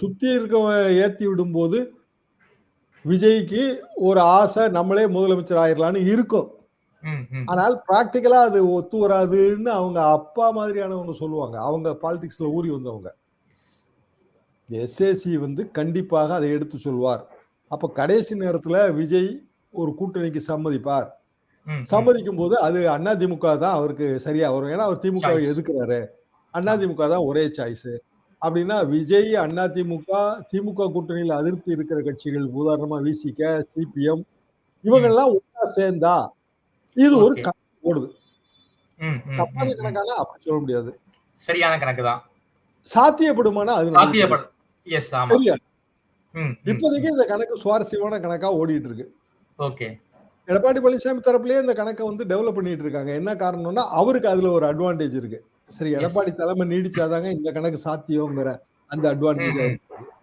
சுத்தி இருக்கவன் ஏத்தி விடும்போது விஜய்க்கு ஒரு ஆசை நம்மளே முதலமைச்சர் ஆயிரலாம்னு இருக்கும். ஆனால் பிராக்டிக்கலா அது ஒத்து வராதுன்னு அவங்க அப்பா மாதிரியானவங்க சொல்லுவாங்க. அவங்க பாலிடிக்ஸ்ல ஊறி வந்தவங்க. எஸ்ஏசி கண்டிப்பாக அதை எடுத்து சொல்வார். அப்ப கடைசி நேரத்துல விஜய் ஒரு கூட்டணிக்கு சம்மதிப்பார். சம்மதிக்கும் போது அது அதிமுக தான் அவருக்கு சரியா வரும். ஏன்னா அவர் திமுகவை எதுக்குறாரு. அதிமுக தான் ஒரே சாய்ஸ். அப்படின்னா விஜய், அதிமுக, திமுக கூட்டணியில் அதிருப்தி இருக்கிற கட்சிகள் உதாரணமா விசிக, சிபிஎம் இவங்கெல்லாம் ஒன்றா சேர்ந்தா இது ஒரு கணக்கு ஓடுது. தப்பான கணக்கான அப்படி சொல்ல முடியாது. சரியான கணக்கு தான். சாத்தியப்படுமானா அது தெரியாது. இப்போதைக்கு இந்த கணக்கு சுவாரஸ்யமான கணக்கா ஓடிட்டு இருக்கு. ஓகே. எடப்பாடி பழனிசாமி தரப்புலயே இந்த கணக்கை டெவலப் பண்ணிட்டு இருக்காங்க. என்ன காரணம்னா அவருக்கு அதுல ஒரு அட்வான்டேஜ் இருக்கு. சரி, எடப்பாடி தலைமை நீடிச்சாதாங்க இந்த கணக்கு சாத்தியங்கிற அந்த அட்வான்டேஜ்